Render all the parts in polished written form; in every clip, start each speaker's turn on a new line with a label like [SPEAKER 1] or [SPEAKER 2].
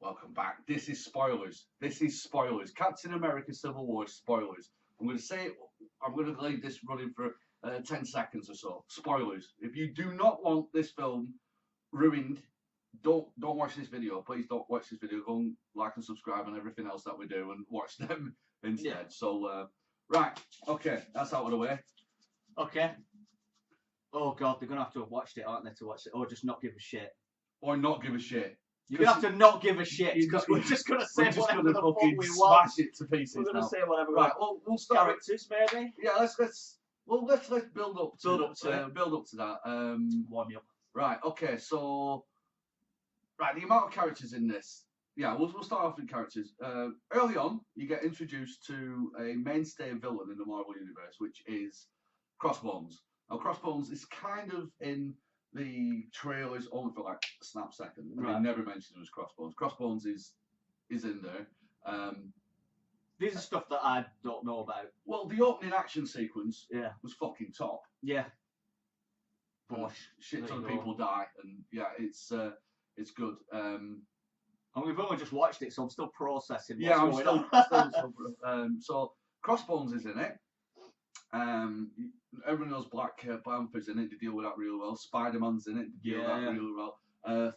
[SPEAKER 1] Welcome back. This is spoilers. This is spoilers. Captain America Civil War spoilers. I'm going to say it, I'm going to leave this running for 10 seconds or so. Spoilers. If you do not want this film ruined, don't watch this video. Please don't watch this video. Go and like and subscribe and everything else that we do and watch them instead. Yeah. So, right. Okay. That's out of the way.
[SPEAKER 2] Okay. Oh, God. They're going to have to have watched it, aren't they, to watch it? Or just not give a shit.
[SPEAKER 1] Or not give a shit.
[SPEAKER 2] You're going to have to not give a shit. We're just going to say whatever the fuck we want.
[SPEAKER 1] Smash it to pieces.
[SPEAKER 2] We're going to say whatever we
[SPEAKER 1] want.
[SPEAKER 2] Right,
[SPEAKER 1] we'll start.
[SPEAKER 2] Characters, maybe?
[SPEAKER 1] Yeah, let's build up to that.
[SPEAKER 2] Warm you up.
[SPEAKER 1] Right, okay, so... Right, the amount of characters in this. Yeah, we'll start off with characters. Early on, you get introduced to a mainstay villain in the Marvel Universe, which is Crossbones. Now, Crossbones is kind of in the trailers only for like a snap second. Right. They never mentioned it was Crossbones. Crossbones is in there.
[SPEAKER 2] These are stuff that I don't know about.
[SPEAKER 1] Well, the opening action sequence was fucking top.
[SPEAKER 2] Yeah.
[SPEAKER 1] Shit ton of people die, and yeah, it's good.
[SPEAKER 2] And we've only just watched it, so I'm still processing.
[SPEAKER 1] Yeah, I'm still so Crossbones is in it. Everyone knows Black Panther's in it. They deal with that really well. Spider-Man's in it. They deal with that really well.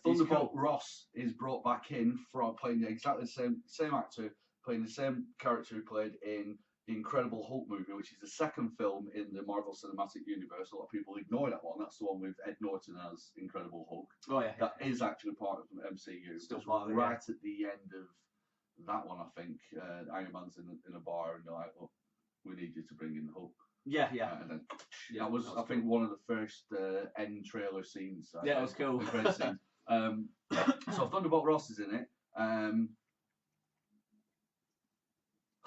[SPEAKER 1] Thunderbolt Ross is brought back in from playing exactly the same actor, playing the same character who played in the Incredible Hulk movie, which is the second film in the Marvel Cinematic Universe. A lot of people ignore that one. That's the one with Ed Norton as Incredible Hulk.
[SPEAKER 2] Oh yeah.
[SPEAKER 1] That is actually part of the MCU.
[SPEAKER 2] Still part of it,
[SPEAKER 1] right at the end of that one, I think. Iron Man's in a bar and they're like, "Oh, we need you to bring in Hulk."
[SPEAKER 2] Yeah.
[SPEAKER 1] And then that was I think one of the first end trailer scenes.
[SPEAKER 2] Yeah, it was cool.
[SPEAKER 1] Great scene. So Thunderbolt Ross is in it.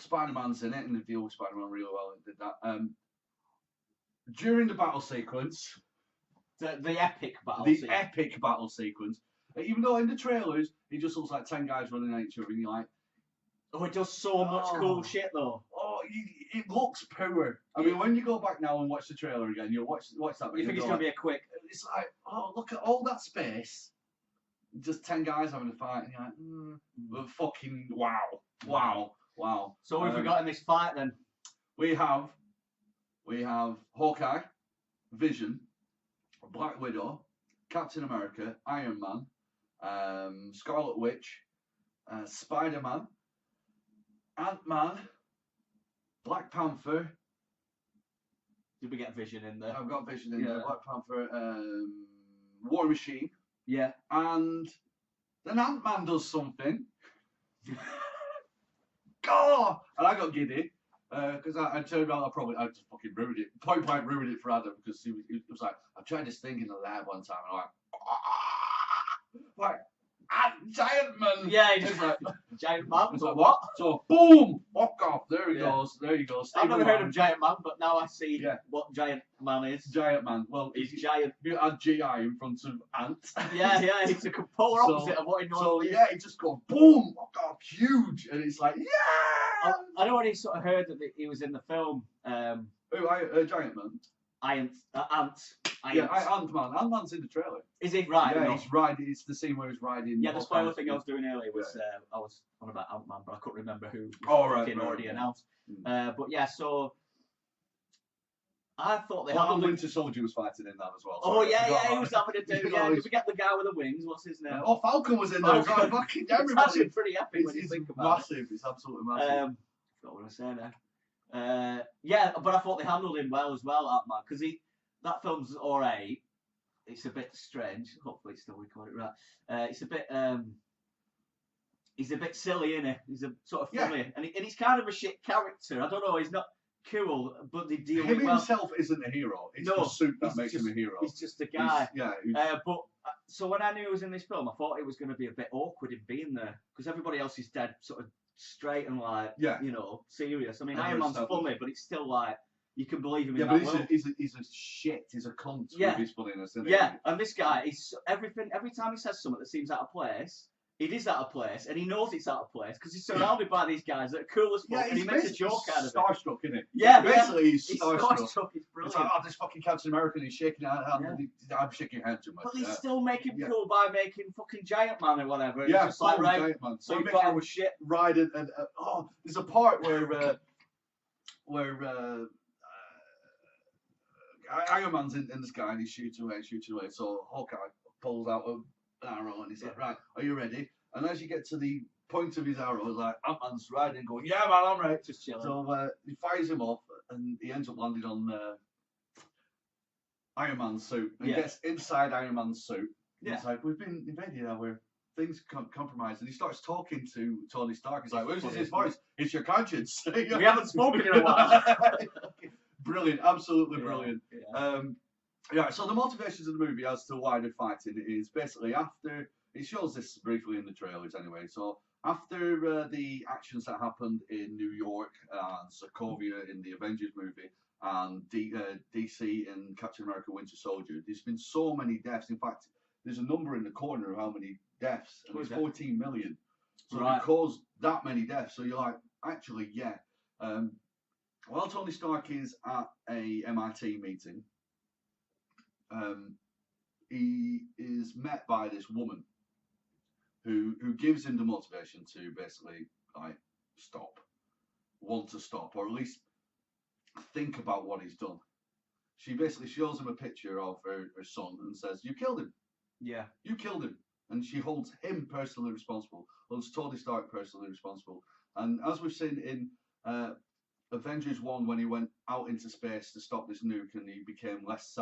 [SPEAKER 1] Spider-Man's in it, and they deal with Spider-Man really well and did that. During the battle sequence,
[SPEAKER 2] the epic battle
[SPEAKER 1] epic battle sequence, even though in the trailers it just looks like 10 guys running at each other, and you're like,
[SPEAKER 2] oh, it does so much cool shit though.
[SPEAKER 1] Oh, it looks poor. I mean, when you go back now and watch the trailer again, you'll watch that.
[SPEAKER 2] You think it's going to be a quick?
[SPEAKER 1] It's like, oh, look at all that space. Just 10 guys having a fight, and you're like, fucking wow.
[SPEAKER 2] So what have we got in this fight then?
[SPEAKER 1] We have Hawkeye, Vision, Black Widow, Captain America, Iron Man, Scarlet Witch, Spider-Man, Ant-Man, Black Panther.
[SPEAKER 2] Did we get Vision in there?
[SPEAKER 1] I've got Vision in there. Black Panther, War Machine.
[SPEAKER 2] Yeah.
[SPEAKER 1] And then Ant-Man does something. God! And I got giddy because I turned around. I just fucking ruined it. Point blank ruined it for Adam because he was like, I tried this thing in the lab one time and I'm like, Giant Man.
[SPEAKER 2] Yeah, he just like Giant Man.
[SPEAKER 1] It's like what? So boom, walk off. There he goes. There you go.
[SPEAKER 2] I've never heard of Giant Man, but now I see what Giant Man is.
[SPEAKER 1] Giant Man. Well,
[SPEAKER 2] he's giant.
[SPEAKER 1] You add GI in front of Ant.
[SPEAKER 2] Yeah, it's a polar opposite of what he normally is.
[SPEAKER 1] Yeah, he just goes boom, walk off, huge, and it's like
[SPEAKER 2] I know when he sort of heard that he was in the film.
[SPEAKER 1] Giant Man.
[SPEAKER 2] Ant.
[SPEAKER 1] Yeah, Ant-Man. Ant-Man's in the trailer.
[SPEAKER 2] Is he? Right.
[SPEAKER 1] Yeah, he's riding. It's the scene where he's riding.
[SPEAKER 2] Yeah, the spoiler thing I was doing earlier was I was on about Ant-Man, but I couldn't remember who already announced. But yeah, so I thought they
[SPEAKER 1] had Winter Soldier was fighting in that as well.
[SPEAKER 2] Oh yeah, he was having to do. Yeah, did we get the guy with the wings? What's his name?
[SPEAKER 1] Oh, Falcon was in there. Fucking everybody.
[SPEAKER 2] It's actually pretty epic when you think about
[SPEAKER 1] it. Massive. It's absolutely massive.
[SPEAKER 2] I forgot what I was saying there. Yeah, but I thought they handled him well as well, Ant-Man, because that film's alright. It's a bit strange. Hopefully, it's still recorded right. It's a bit. He's a bit silly, isn't he? He's a sort of funny, and he's kind of a shit character. I don't know. He's not cool, but they deal with well.
[SPEAKER 1] Himself isn't a hero. It's the suit that makes him a hero.
[SPEAKER 2] He's just a guy. But so when I knew he was in this film, I thought it was going to be a bit awkward in being there because everybody else is dead, sort of straight and like, serious. I mean, Iron Man's funny, but it's still like. You can believe him in that world.
[SPEAKER 1] He's a shit. He's a cunt with his funniness.
[SPEAKER 2] Yeah, and this guy is everything. Every time he says something that seems out of place, it is out of place, and he knows it's out of place because he's surrounded by these guys that are cool as fuck,
[SPEAKER 1] Yeah,
[SPEAKER 2] and he makes a joke out of it.
[SPEAKER 1] starstruck, isn't it?
[SPEAKER 2] Yeah,
[SPEAKER 1] Basically, he's
[SPEAKER 2] He's
[SPEAKER 1] starstruck.
[SPEAKER 2] starstruck. It's
[SPEAKER 1] It's
[SPEAKER 2] brilliant.
[SPEAKER 1] like, oh, this fucking Captain America, and he's shaking our hand.
[SPEAKER 2] Yeah.
[SPEAKER 1] I'm shaking your hand too much.
[SPEAKER 2] But they
[SPEAKER 1] Yeah.
[SPEAKER 2] still make him
[SPEAKER 1] Yeah.
[SPEAKER 2] cool by making fucking Giant Man or whatever. And
[SPEAKER 1] Yeah,
[SPEAKER 2] it's just like, right,
[SPEAKER 1] Giant Man.
[SPEAKER 2] so
[SPEAKER 1] Or
[SPEAKER 2] you've
[SPEAKER 1] make
[SPEAKER 2] got
[SPEAKER 1] him
[SPEAKER 2] our shit.
[SPEAKER 1] ride and oh, there's a part where Iron Man's in the sky and he shoots away. So Hawkeye pulls out an arrow and he's like, right, are you ready? And as you get to the point of his arrow, like Ant-Man's riding, going, yeah, man, I'm ready.
[SPEAKER 2] Just chilling.
[SPEAKER 1] So he fires him off and he ends up landing on Iron Man's suit and
[SPEAKER 2] Yeah.
[SPEAKER 1] gets inside Iron Man's suit.
[SPEAKER 2] Yeah.
[SPEAKER 1] It's like, we've been invaded now, where things compromised. And he starts talking to Tony Stark. He's like, where's his voice? It's your conscience.
[SPEAKER 2] We haven't spoken in a while.
[SPEAKER 1] Brilliant, absolutely
[SPEAKER 2] Yeah,
[SPEAKER 1] brilliant.
[SPEAKER 2] yeah.
[SPEAKER 1] Yeah, so the motivations of the movie as to why they're fighting is basically after, it shows this briefly in the trailers anyway, so after the actions that happened in New York and Sokovia in the Avengers movie and DC in Captain America Winter Soldier, there's been so many deaths. In fact, there's a number in the corner of how many deaths, and it's 14 million. So
[SPEAKER 2] Right.
[SPEAKER 1] it caused that many deaths. So you're like, actually, yeah. While Tony Stark is at a MIT meeting, he is met by this woman who gives him the motivation to basically like want to stop, or at least think about what he's done. She basically shows him a picture of her son and says, "You killed him.
[SPEAKER 2] Yeah.
[SPEAKER 1] You killed him." And she holds him personally responsible, holds Tony Stark personally responsible. And as we've seen in Avengers 1, when he went out into space to stop this nuke and he became less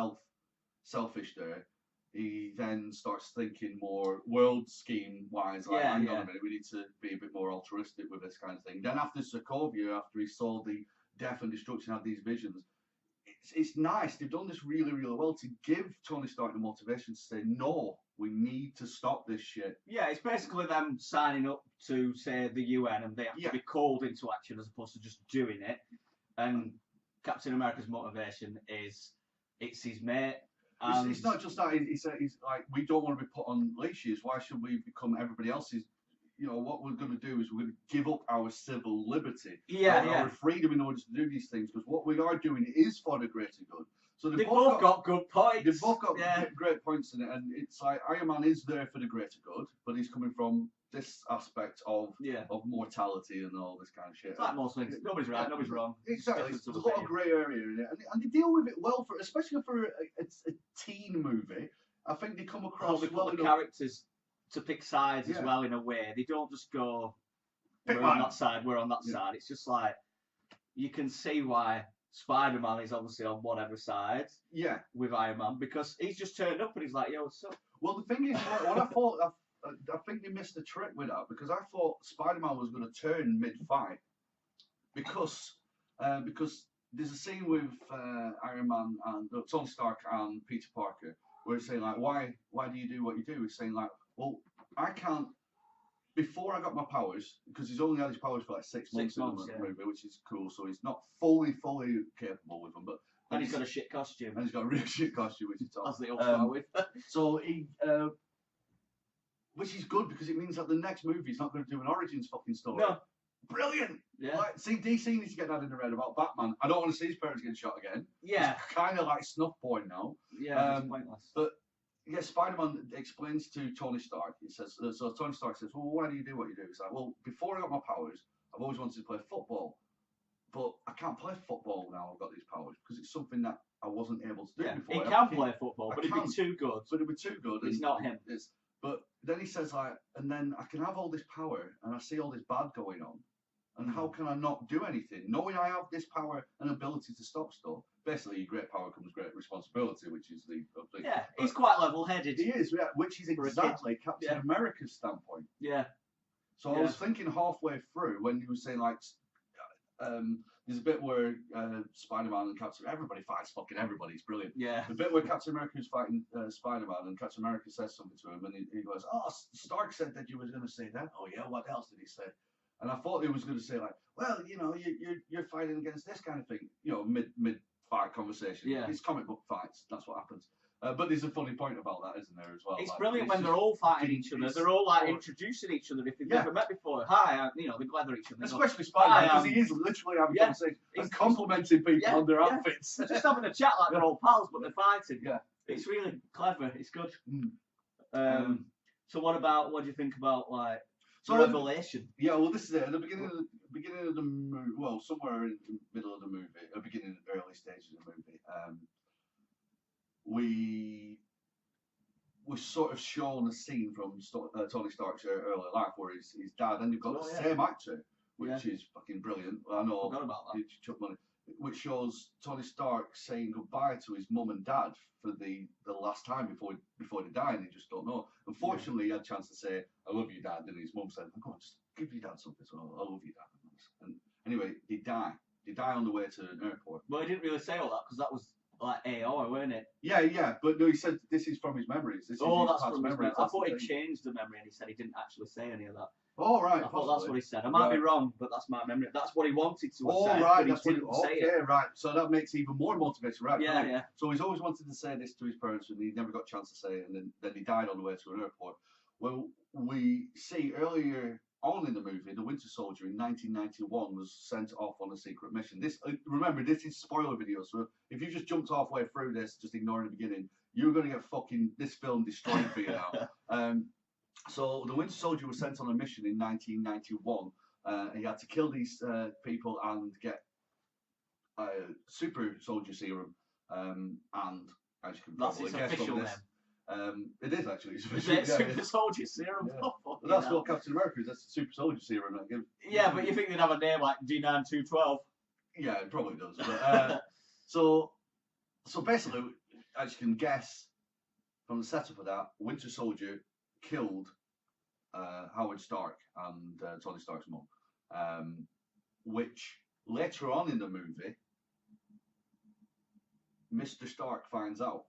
[SPEAKER 1] selfish there, he then starts thinking more world scheme wise, like, hang on a minute, we need to be a bit more altruistic with this kind of thing. Then after Sokovia, after he saw the death and destruction, had these visions, it's nice. They've done this really, really well to give Tony Stark the motivation to say, no, we need to stop this shit.
[SPEAKER 2] Yeah, it's basically them signing up to, say, the UN, and they have to be called into action as opposed to just doing it. And Captain America's motivation is, it's his mate.
[SPEAKER 1] It's not just that. He's like, we don't want to be put on leashes. Why should we become everybody else's? You know, what we're going to do is we're going to give up our civil liberty, our freedom in order to do these things, because what we are doing is for the greater good. So
[SPEAKER 2] they've both got good points.
[SPEAKER 1] They've both got great points in it, and it's like Iron Man is there for the greater good, but he's coming from this aspect of mortality and all this kind of shit.
[SPEAKER 2] It's like most things. Nobody's right, nobody's wrong.
[SPEAKER 1] Exactly. There's a lot of grey area in it, and they deal with it well, especially for a teen movie. I think they come across
[SPEAKER 2] the characters to pick sides as well in a way. They don't just go, we're on that side, we're on that side. It's just like, you can see why Spider-Man is obviously on whatever side with Iron Man, because he's just turned up and he's like, yo, what's up?
[SPEAKER 1] Well, the thing is, what I thought, I think they missed the trick with that, because I thought Spider-Man was going to turn mid-fight, because there's a scene with Iron Man and Tony Stark and Peter Parker where he's saying like, why do you do what you do? He's saying like, well, I can't. Before I got my powers, because he's only had his powers for like 6 months in the movie, which is cool. So he's not fully capable with them, but.
[SPEAKER 2] And he's got a shit costume.
[SPEAKER 1] And he's got a real shit costume, which is tough.
[SPEAKER 2] As they all start with.
[SPEAKER 1] So he, which is good because it means that the next movie is not going to do an origins fucking story.
[SPEAKER 2] No.
[SPEAKER 1] Brilliant.
[SPEAKER 2] Yeah.
[SPEAKER 1] Like, see, DC needs to get that in the red about Batman. I don't want to see his parents getting shot again.
[SPEAKER 2] Yeah.
[SPEAKER 1] It's kind of like snuff porn now.
[SPEAKER 2] Yeah, it's pointless.
[SPEAKER 1] But yeah, Spider-Man explains to Tony Stark. He says, so Tony Stark says, well, why do you do what you do? He's like, well, before I got my powers, I've always wanted to play football. But I can't play football now I've got these powers, because it's something that I wasn't able to do before.
[SPEAKER 2] He can play football, but it'd be too good.
[SPEAKER 1] But it'd be too good.
[SPEAKER 2] It's not him.
[SPEAKER 1] But then he says, like, and then I can have all this power, and I see all this bad going on, and how can I not do anything? Knowing I have this power and ability to stop stuff, basically, great power comes great responsibility, which is the thing.
[SPEAKER 2] Yeah, he's quite level-headed.
[SPEAKER 1] He is, which is exactly Captain America's standpoint.
[SPEAKER 2] Yeah.
[SPEAKER 1] So I was thinking halfway through when you were saying, like, there's a bit where Spider-Man and Captain, everybody fights fucking everybody. It's brilliant.
[SPEAKER 2] Yeah.
[SPEAKER 1] The bit where Captain America is fighting Spider-Man and Captain America says something to him and he goes, "Oh, Stark said that you was going to say that." "Oh yeah, what else did he say?" And I thought he was going to say like, "Well, you know, you're fighting against this kind of thing." You know, mid fight conversation.
[SPEAKER 2] Yeah.
[SPEAKER 1] It's comic book fights. That's what happens. But there's a funny point about that, isn't there, as well?
[SPEAKER 2] It's
[SPEAKER 1] like,
[SPEAKER 2] brilliant when
[SPEAKER 1] just-
[SPEAKER 2] they're all fighting each other. They're all like
[SPEAKER 1] or-
[SPEAKER 2] introducing each other if they've
[SPEAKER 1] Yeah.
[SPEAKER 2] never met before. Hi, they glather each other. They go,
[SPEAKER 1] Especially Spider-Man,
[SPEAKER 2] Hi,
[SPEAKER 1] because he is literally having
[SPEAKER 2] yeah,
[SPEAKER 1] conversation
[SPEAKER 2] he's-
[SPEAKER 1] and complimenting people
[SPEAKER 2] yeah,
[SPEAKER 1] on their
[SPEAKER 2] yeah.
[SPEAKER 1] outfits.
[SPEAKER 2] They're just having a chat like they're all pals, but they're fighting.
[SPEAKER 1] Yeah.
[SPEAKER 2] It's really clever. It's good.
[SPEAKER 1] Mm.
[SPEAKER 2] So what do you think about like
[SPEAKER 1] So
[SPEAKER 2] Revelation?
[SPEAKER 1] Yeah, well, this is it. At the beginning of the movie, well, somewhere in the middle of the movie, beginning, early stages of the movie, we sort of shown a scene from Tony Stark's early life where his dad, and you've got the same actor, which is fucking brilliant. I know,
[SPEAKER 2] Forgot about that.
[SPEAKER 1] Chuck Money, which shows Tony Stark saying goodbye to his mum and dad for the last time before they die, and they just don't know. Unfortunately, he had a chance to say, "I love you, Dad," and his mum said, "Come on, just give your dad something." So, "I love you, Dad." And anyway, they die. They die on the way to an airport.
[SPEAKER 2] Well, he didn't really say all that because that was like AR, weren't it?
[SPEAKER 1] Yeah, but no, he said this is from his memories. This is his
[SPEAKER 2] That's
[SPEAKER 1] past
[SPEAKER 2] from his
[SPEAKER 1] memories.
[SPEAKER 2] memory. I
[SPEAKER 1] That's
[SPEAKER 2] thought
[SPEAKER 1] the
[SPEAKER 2] he
[SPEAKER 1] thing.
[SPEAKER 2] changed the memory and he said he didn't actually say any of that.
[SPEAKER 1] Oh, right.
[SPEAKER 2] I thought that's what
[SPEAKER 1] possibly.
[SPEAKER 2] he said. I might be
[SPEAKER 1] Right.
[SPEAKER 2] wrong, but that's my memory. That's what he wanted to have
[SPEAKER 1] Oh,
[SPEAKER 2] said,
[SPEAKER 1] right.
[SPEAKER 2] but he
[SPEAKER 1] That's what
[SPEAKER 2] didn't say
[SPEAKER 1] okay,
[SPEAKER 2] it.
[SPEAKER 1] right. So that makes even more motivation, right?
[SPEAKER 2] Yeah,
[SPEAKER 1] Right.
[SPEAKER 2] yeah.
[SPEAKER 1] So he's always wanted to say this to his parents, and he never got a chance to say it, and then he died on the way to an airport. Well, we see earlier on in the movie, the Winter Soldier in 1991 was sent off on a secret mission. This, remember, this is spoiler video, so if you just jumped halfway through this, just ignoring the beginning, you're going to get this film destroyed for you now. So the Winter Soldier was sent on a mission in 1991. He had to kill these people and get super soldier serum. And as you can
[SPEAKER 2] That's
[SPEAKER 1] probably
[SPEAKER 2] its
[SPEAKER 1] guess
[SPEAKER 2] official
[SPEAKER 1] from
[SPEAKER 2] name.
[SPEAKER 1] this, it is actually. It's
[SPEAKER 2] Is
[SPEAKER 1] official,
[SPEAKER 2] it
[SPEAKER 1] yeah,
[SPEAKER 2] Super Soldier Serum?
[SPEAKER 1] Yeah.
[SPEAKER 2] Oh,
[SPEAKER 1] Well,
[SPEAKER 2] fucking
[SPEAKER 1] that's
[SPEAKER 2] hell.
[SPEAKER 1] what Captain America is. That's the super soldier serum. That gives.
[SPEAKER 2] Yeah, but you think they'd have a name like D9212?
[SPEAKER 1] Yeah, it probably does. But, so basically, as you can guess from the setup of that, Winter Soldier killed Howard Stark and Tony Stark's mum, which later on in the movie, Mr. Stark finds out.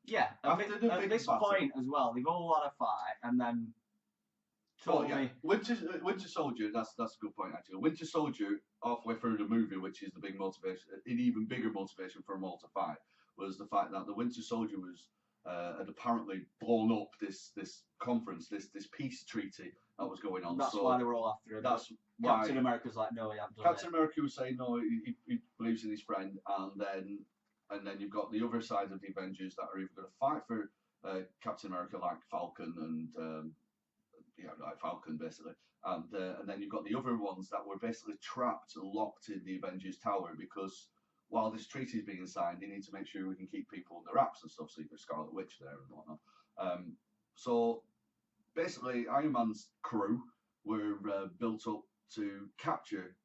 [SPEAKER 2] Yeah,
[SPEAKER 1] After the
[SPEAKER 2] at
[SPEAKER 1] big
[SPEAKER 2] this
[SPEAKER 1] battle.
[SPEAKER 2] point as well, they've all had a fight, and then
[SPEAKER 1] Oh yeah, Winter Soldier. That's a good point actually. Winter Soldier, halfway through the movie, which is the big motivation, an even bigger motivation for them all to fight, was the fact that the Winter Soldier had apparently blown up this conference, this peace treaty that was going on.
[SPEAKER 2] That's
[SPEAKER 1] so
[SPEAKER 2] why they were all after him.
[SPEAKER 1] that's why
[SPEAKER 2] Captain America's like, no, he hasn't done
[SPEAKER 1] Captain
[SPEAKER 2] it.
[SPEAKER 1] America was saying no, he believes in his friend, and then you've got the other side of the Avengers that are either going to fight for Captain America, like Falcon and like Falcon basically, and then you've got the other ones that were basically trapped and locked in the Avengers Tower because while this treaty is being signed, you need to make sure we can keep people under wraps and stuff. So you've got Scarlet Witch there and whatnot. So basically, Iron Man's crew were built up to capture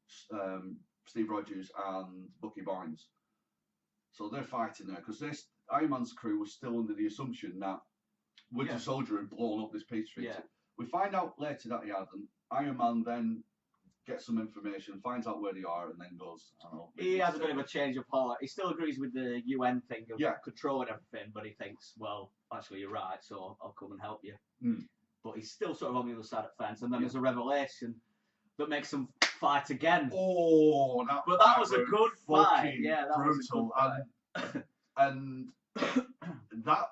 [SPEAKER 1] Steve Rogers and Bucky Barnes. So they're fighting there because Iron Man's crew was still under the assumption that Winter Soldier had blown up this peace treaty.
[SPEAKER 2] Yeah.
[SPEAKER 1] We find out later that he hadn't. Iron Man then gets some information, finds out where they are, and then goes, I don't know.
[SPEAKER 2] He has a bit of a change of heart. He still agrees with the UN thing of controlling everything, but he thinks, well, actually, you're right, so I'll come and help you.
[SPEAKER 1] Mm.
[SPEAKER 2] But he's still sort of on the other side of the fence, and then there's a revelation that makes them fight again.
[SPEAKER 1] Oh,
[SPEAKER 2] that was a good fight. Yeah, that
[SPEAKER 1] brutal.
[SPEAKER 2] was a good fight.
[SPEAKER 1] And that.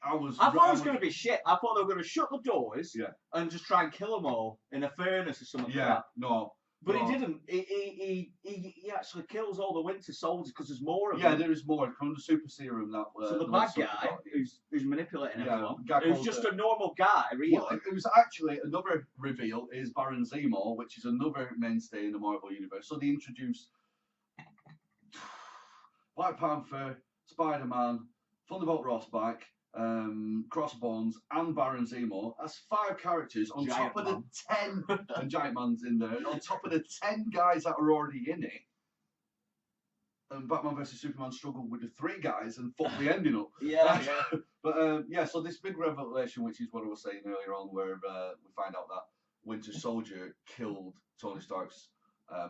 [SPEAKER 1] I
[SPEAKER 2] thought it was going to be shit. I thought they were going to shut the doors
[SPEAKER 1] Yeah.
[SPEAKER 2] and just try and kill them all in a furnace or something like
[SPEAKER 1] Yeah,
[SPEAKER 2] that.
[SPEAKER 1] no.
[SPEAKER 2] But
[SPEAKER 1] no.
[SPEAKER 2] he didn't. He actually kills all the Winter Soldiers because there's more of
[SPEAKER 1] Yeah,
[SPEAKER 2] them.
[SPEAKER 1] there is more. From the super serum that.
[SPEAKER 2] So the bad guy who's manipulating everyone, who's just a normal guy, really.
[SPEAKER 1] Well, it was actually another reveal is Baron Zemo, which is another mainstay in the Marvel universe. So they introduced Black Panther, Spider-Man, Thunderbolt Rossback, Crossbones, and Baron Zemo. That's 5 characters on
[SPEAKER 2] Giant
[SPEAKER 1] top of
[SPEAKER 2] Man.
[SPEAKER 1] the 10, and Giant Man's in there, on top of the 10 guys that are already in it. And Batman vs Superman struggled with the 3 guys and fucked the ending up.
[SPEAKER 2] Yeah.
[SPEAKER 1] But so this big revelation, which is what I was saying earlier on, where we find out that Winter Soldier killed Tony Stark's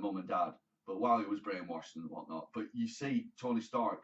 [SPEAKER 1] mum and dad, but while he was brainwashed and whatnot. But you see Tony Stark,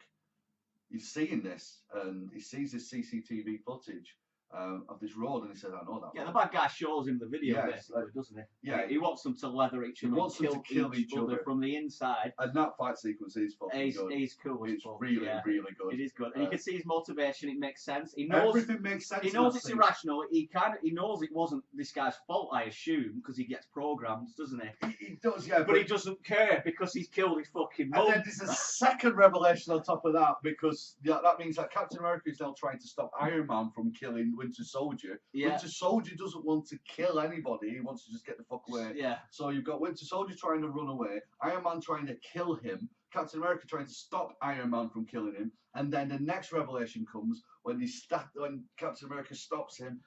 [SPEAKER 1] he's seeing this, and he sees this CCTV footage, of this road, and he said, "I know that."
[SPEAKER 2] Yeah,
[SPEAKER 1] road.
[SPEAKER 2] the bad guy shows him the video,
[SPEAKER 1] Yes,
[SPEAKER 2] basically, doesn't he?
[SPEAKER 1] Yeah,
[SPEAKER 2] He wants them to leather each
[SPEAKER 1] He
[SPEAKER 2] other
[SPEAKER 1] wants
[SPEAKER 2] and
[SPEAKER 1] them to kill each other.
[SPEAKER 2] from the inside.
[SPEAKER 1] and that fight sequence is fucking
[SPEAKER 2] He's
[SPEAKER 1] good.
[SPEAKER 2] cool as
[SPEAKER 1] It's
[SPEAKER 2] fuck.
[SPEAKER 1] really,
[SPEAKER 2] yeah.
[SPEAKER 1] really good.
[SPEAKER 2] It is good, and you
[SPEAKER 1] Uh,
[SPEAKER 2] can see his motivation. It makes sense. He knows
[SPEAKER 1] Everything makes sense.
[SPEAKER 2] he
[SPEAKER 1] in
[SPEAKER 2] knows
[SPEAKER 1] that
[SPEAKER 2] it's
[SPEAKER 1] scene.
[SPEAKER 2] irrational. He knows it wasn't this guy's fault, I assume, because he gets programmed, doesn't he?
[SPEAKER 1] He does, yeah.
[SPEAKER 2] But he doesn't care because he's killed his fucking mum.
[SPEAKER 1] And then there's a second revelation on top of that, because that means that Captain America is now trying to stop Iron Man from killing Winter Soldier.
[SPEAKER 2] Yeah.
[SPEAKER 1] Winter Soldier doesn't want to kill anybody. He wants to just get the fuck away.
[SPEAKER 2] Yeah.
[SPEAKER 1] So you've got Winter Soldier trying to run away, Iron Man trying to kill him, Captain America trying to stop Iron Man from killing him, and then the next revelation comes when when Captain America stops him,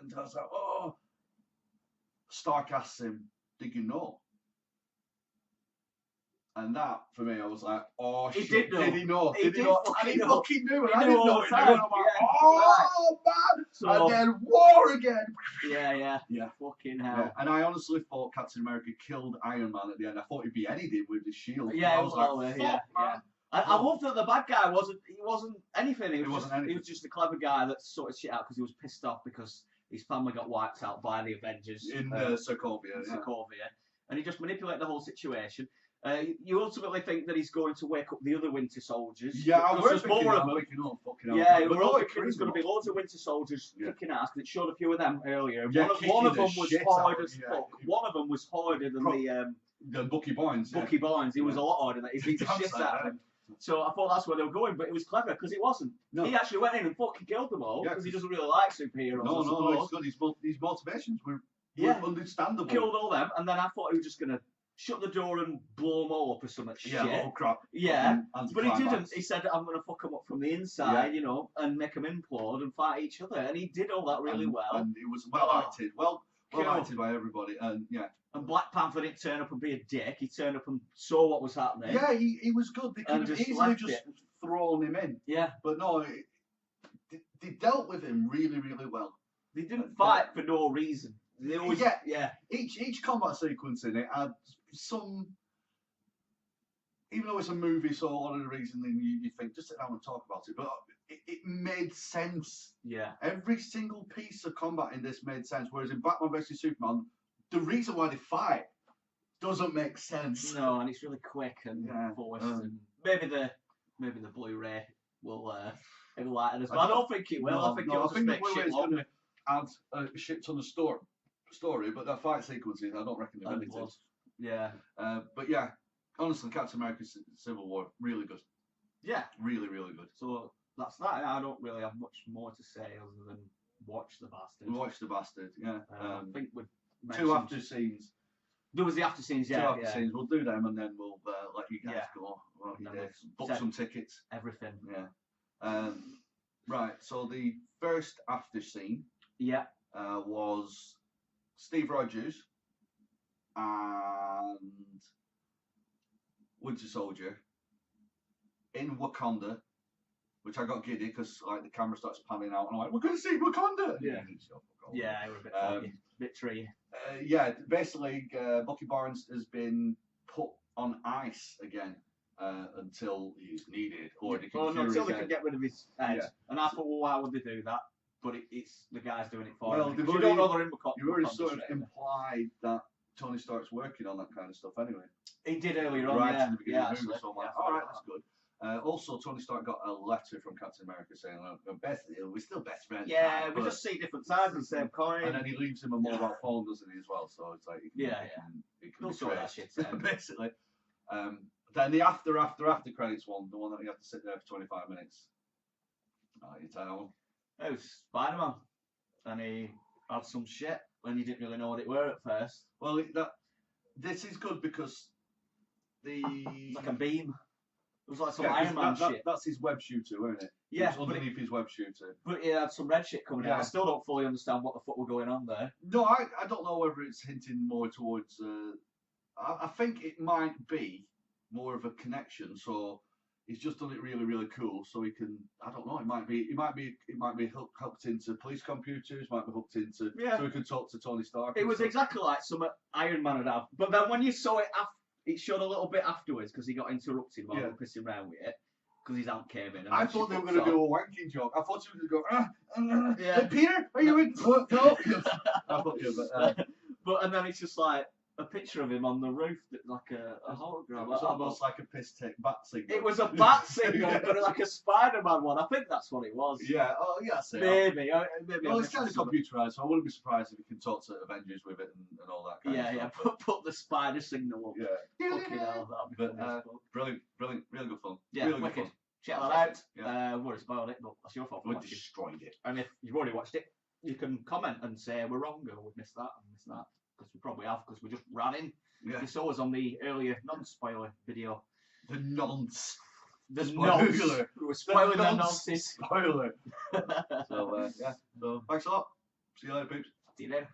[SPEAKER 1] and I was like, oh. Stark asks him, "Did you know?" And that, for me, I was like, oh
[SPEAKER 2] He
[SPEAKER 1] shit,
[SPEAKER 2] did know.
[SPEAKER 1] did he know?
[SPEAKER 2] He
[SPEAKER 1] Did he
[SPEAKER 2] did
[SPEAKER 1] know?
[SPEAKER 2] fucking
[SPEAKER 1] And he
[SPEAKER 2] know.
[SPEAKER 1] fucking knew, and
[SPEAKER 2] He
[SPEAKER 1] I
[SPEAKER 2] knew
[SPEAKER 1] didn't
[SPEAKER 2] all
[SPEAKER 1] know
[SPEAKER 2] the
[SPEAKER 1] it.
[SPEAKER 2] time,
[SPEAKER 1] And I'm like,
[SPEAKER 2] yeah.
[SPEAKER 1] oh man!
[SPEAKER 2] So,
[SPEAKER 1] And then war again.
[SPEAKER 2] yeah.
[SPEAKER 1] Yeah.
[SPEAKER 2] Fucking hell.
[SPEAKER 1] Yeah. And I honestly thought Captain America killed Iron Man at the end. I thought he'd be anything with his shield.
[SPEAKER 2] Yeah,
[SPEAKER 1] I
[SPEAKER 2] it was all
[SPEAKER 1] like,
[SPEAKER 2] there,
[SPEAKER 1] fuck,
[SPEAKER 2] yeah.
[SPEAKER 1] man.
[SPEAKER 2] I love that the bad guy wasn't anything.
[SPEAKER 1] He wasn't anything.
[SPEAKER 2] He was just a clever guy that sorted shit out because he was pissed off because his family got wiped out by the Avengers
[SPEAKER 1] In Sokovia.
[SPEAKER 2] in
[SPEAKER 1] Yeah.
[SPEAKER 2] Sokovia, and he just manipulated the whole situation. You ultimately think that he's going to wake up the other Winter Soldiers.
[SPEAKER 1] Yeah, I
[SPEAKER 2] because
[SPEAKER 1] was
[SPEAKER 2] there's
[SPEAKER 1] thinking
[SPEAKER 2] more
[SPEAKER 1] that,
[SPEAKER 2] of them.
[SPEAKER 1] thinking, oh, fucking hell.
[SPEAKER 2] Yeah,
[SPEAKER 1] But
[SPEAKER 2] we're
[SPEAKER 1] no,
[SPEAKER 2] all
[SPEAKER 1] it
[SPEAKER 2] thinking there's
[SPEAKER 1] kills
[SPEAKER 2] going to
[SPEAKER 1] them
[SPEAKER 2] be loads of Winter Soldiers
[SPEAKER 1] Yeah.
[SPEAKER 2] kicking ass. Because it showed a few of them earlier.
[SPEAKER 1] Yeah,
[SPEAKER 2] One of
[SPEAKER 1] kicking
[SPEAKER 2] them
[SPEAKER 1] the
[SPEAKER 2] was
[SPEAKER 1] shit
[SPEAKER 2] hard
[SPEAKER 1] out,
[SPEAKER 2] as
[SPEAKER 1] yeah.
[SPEAKER 2] fuck. One of them was harder than
[SPEAKER 1] The Bucky Barnes. Yeah.
[SPEAKER 2] Bucky Barnes. He was a lot harder than that. He beat the
[SPEAKER 1] Damn
[SPEAKER 2] shit
[SPEAKER 1] sight,
[SPEAKER 2] out of him. So I thought that's where they were going, but it was clever because it wasn't.
[SPEAKER 1] No.
[SPEAKER 2] He actually went in and fucking killed them all
[SPEAKER 1] Yeah,
[SPEAKER 2] because he doesn't really like superheroes.
[SPEAKER 1] No,
[SPEAKER 2] I
[SPEAKER 1] it's
[SPEAKER 2] suppose.
[SPEAKER 1] good. His motivations were
[SPEAKER 2] Yeah.
[SPEAKER 1] understandable.
[SPEAKER 2] Killed all them, and then I thought he was just gonna shut the door and blow them all up or something.
[SPEAKER 1] Yeah,
[SPEAKER 2] shit.
[SPEAKER 1] oh crap.
[SPEAKER 2] Yeah,
[SPEAKER 1] Fucking
[SPEAKER 2] but he didn't.
[SPEAKER 1] anticlimax.
[SPEAKER 2] He said, "I'm gonna fuck them up from the inside, you know, and make them implode and fight each other." And he did all that really well.
[SPEAKER 1] And it was well
[SPEAKER 2] Oh.
[SPEAKER 1] acted. Well
[SPEAKER 2] Cool.
[SPEAKER 1] acted by everybody. And yeah.
[SPEAKER 2] And Black Panther didn't turn up and be a dick. He turned up and saw what was happening.
[SPEAKER 1] Yeah, he was good. They could
[SPEAKER 2] And
[SPEAKER 1] have
[SPEAKER 2] just
[SPEAKER 1] easily
[SPEAKER 2] left
[SPEAKER 1] just
[SPEAKER 2] it.
[SPEAKER 1] thrown him in.
[SPEAKER 2] Yeah.
[SPEAKER 1] But no, they dealt with him really, really well.
[SPEAKER 2] They didn't fight for no reason. They always, yeah.
[SPEAKER 1] Each combat sequence in it had some. Even though it's a movie, so a lot of the reason then you think just sit down and talk about it, but it made sense.
[SPEAKER 2] Yeah.
[SPEAKER 1] Every single piece of combat in this made sense. Whereas in Batman vs Superman, the reason why they fight doesn't make sense.
[SPEAKER 2] No, and it's really quick and
[SPEAKER 1] Yeah,
[SPEAKER 2] forced, and maybe the Blu-ray will enlighten us. But I don't think it will.
[SPEAKER 1] No,
[SPEAKER 2] I think
[SPEAKER 1] no,
[SPEAKER 2] it'll
[SPEAKER 1] I
[SPEAKER 2] just
[SPEAKER 1] think the
[SPEAKER 2] make
[SPEAKER 1] Blu-ray
[SPEAKER 2] shit
[SPEAKER 1] is going
[SPEAKER 2] longer.
[SPEAKER 1] to add a shit ton of story, but that fight sequences, I don't reckon they're
[SPEAKER 2] And
[SPEAKER 1] edited.
[SPEAKER 2] blood. Yeah.
[SPEAKER 1] But yeah, honestly, Captain America: Civil War, really good,
[SPEAKER 2] Yeah.
[SPEAKER 1] really, really good.
[SPEAKER 2] So that's that. I don't really have much more to say other than watch the bastard.
[SPEAKER 1] Watch the bastard. Yeah.
[SPEAKER 2] I think we
[SPEAKER 1] Two after scenes.
[SPEAKER 2] There was the after scenes.
[SPEAKER 1] Two
[SPEAKER 2] Yeah.
[SPEAKER 1] after
[SPEAKER 2] Yeah.
[SPEAKER 1] scenes. We'll do them and then we'll let you guys
[SPEAKER 2] Yeah.
[SPEAKER 1] go. Well,
[SPEAKER 2] And then
[SPEAKER 1] you
[SPEAKER 2] we'll
[SPEAKER 1] book
[SPEAKER 2] set-
[SPEAKER 1] some tickets.
[SPEAKER 2] Everything.
[SPEAKER 1] Yeah. Right. So the first after scene
[SPEAKER 2] Yeah.
[SPEAKER 1] was Steve Rogers and Winter Soldier in Wakanda, which I got giddy because like the camera starts panning out and I'm like, we're going to see Wakanda.
[SPEAKER 2] Yeah.
[SPEAKER 1] So,
[SPEAKER 2] Yeah. It was a bit
[SPEAKER 1] Um,
[SPEAKER 2] foggy. Bit tree.
[SPEAKER 1] yeah, basically, Bucky Barnes has been put on ice again until he's needed, or they can
[SPEAKER 2] Oh no!
[SPEAKER 1] cure
[SPEAKER 2] Until
[SPEAKER 1] his
[SPEAKER 2] they can
[SPEAKER 1] head.
[SPEAKER 2] get rid of his head.
[SPEAKER 1] Yeah.
[SPEAKER 2] And I thought, well, why would they do that? But it's the guys doing it for
[SPEAKER 1] Well,
[SPEAKER 2] him.
[SPEAKER 1] they've
[SPEAKER 2] You
[SPEAKER 1] already-
[SPEAKER 2] don't know they're in Wakanda.
[SPEAKER 1] You already
[SPEAKER 2] Wakanda
[SPEAKER 1] sort of
[SPEAKER 2] straight away.
[SPEAKER 1] implied that Tony Stark's working on that kind of stuff anyway.
[SPEAKER 2] He did earlier on.
[SPEAKER 1] Right
[SPEAKER 2] Yeah.
[SPEAKER 1] in the beginning
[SPEAKER 2] Yeah.
[SPEAKER 1] of the movie,
[SPEAKER 2] Actually.
[SPEAKER 1] so I'm
[SPEAKER 2] Yeah,
[SPEAKER 1] like,
[SPEAKER 2] I
[SPEAKER 1] all right,
[SPEAKER 2] forgot
[SPEAKER 1] that's good. Also, Tony Stark got a letter from Captain America saying, we're still best friends.
[SPEAKER 2] Yeah,
[SPEAKER 1] man,
[SPEAKER 2] we
[SPEAKER 1] but-"
[SPEAKER 2] just see different sides of the same coin.
[SPEAKER 1] And then he leaves him a mobile phone, doesn't he, as well? So it's like,
[SPEAKER 2] Yeah,
[SPEAKER 1] he can
[SPEAKER 2] He'll
[SPEAKER 1] be
[SPEAKER 2] sort that
[SPEAKER 1] traced,
[SPEAKER 2] shit out.
[SPEAKER 1] basically. Then the after credits one, the one that you have to sit there for 25 minutes. You tell
[SPEAKER 2] It was Spider-Man, and he had some shit when you didn't really know what it were at first.
[SPEAKER 1] Well, this is good because the
[SPEAKER 2] It was like a beam. It was like some
[SPEAKER 1] Yeah, 'cause
[SPEAKER 2] Iron Man shit.
[SPEAKER 1] that's his web shooter, isn't it?
[SPEAKER 2] Yeah,
[SPEAKER 1] It's
[SPEAKER 2] but
[SPEAKER 1] underneath his web shooter.
[SPEAKER 2] But he had some red shit coming out.
[SPEAKER 1] Yeah.
[SPEAKER 2] I still don't fully understand what the fuck were going on there.
[SPEAKER 1] No, I don't know whether it's hinting more towards. I think it might be more of a connection. So he's just done it really, really cool. So he can. I don't know. It might be hooked into police computers. Might be hooked into.
[SPEAKER 2] Yeah.
[SPEAKER 1] So he can talk to Tony Stark.
[SPEAKER 2] It
[SPEAKER 1] and
[SPEAKER 2] was
[SPEAKER 1] stuff.
[SPEAKER 2] exactly like some Iron Man would have. But then when you saw it, it showed a little bit afterwards because he got interrupted while they
[SPEAKER 1] Yeah.
[SPEAKER 2] were pissing around with it. because his aunt came in. And
[SPEAKER 1] I
[SPEAKER 2] then she
[SPEAKER 1] thought they were
[SPEAKER 2] fucks
[SPEAKER 1] going to
[SPEAKER 2] off.
[SPEAKER 1] do a wanking joke. I thought she was going to go,
[SPEAKER 2] Yeah.
[SPEAKER 1] Hey, Peter, are you in? No. I thought you were,
[SPEAKER 2] But and then it's just like a picture of him on the roof, like a hologram.
[SPEAKER 1] it was almost like a piss take bat signal.
[SPEAKER 2] It was a bat signal, but like a Spider-Man one. I think that's what it was.
[SPEAKER 1] Yeah, oh, yeah, I see.
[SPEAKER 2] Maybe.
[SPEAKER 1] Well, it's kind of computerized, so I wouldn't be surprised if you can talk to Avengers with it and all that kind of
[SPEAKER 2] Yeah,
[SPEAKER 1] stuff.
[SPEAKER 2] put the spider signal up.
[SPEAKER 1] Yeah.
[SPEAKER 2] Fucking hell, that'd be
[SPEAKER 1] But,
[SPEAKER 2] funny as fuck.
[SPEAKER 1] Brilliant, really good fun.
[SPEAKER 2] Yeah,
[SPEAKER 1] really
[SPEAKER 2] wicked.
[SPEAKER 1] good fun.
[SPEAKER 2] Check that out.
[SPEAKER 1] Yeah.
[SPEAKER 2] We've already spoiled it, but that's your fault for
[SPEAKER 1] We
[SPEAKER 2] watching.
[SPEAKER 1] destroyed it.
[SPEAKER 2] And if you've already watched it, you can comment and say we're wrong or we missed that and missed that. Because we probably have, because we just ran in.
[SPEAKER 1] Yeah.
[SPEAKER 2] You saw us on the earlier non-spoiler video.
[SPEAKER 1] The nonce.
[SPEAKER 2] The
[SPEAKER 1] Spoiler.
[SPEAKER 2] nonce. We were spoiling the nonsense.
[SPEAKER 1] Spoiler. So, yeah. So, thanks a lot. See you later, peeps.
[SPEAKER 2] See you later.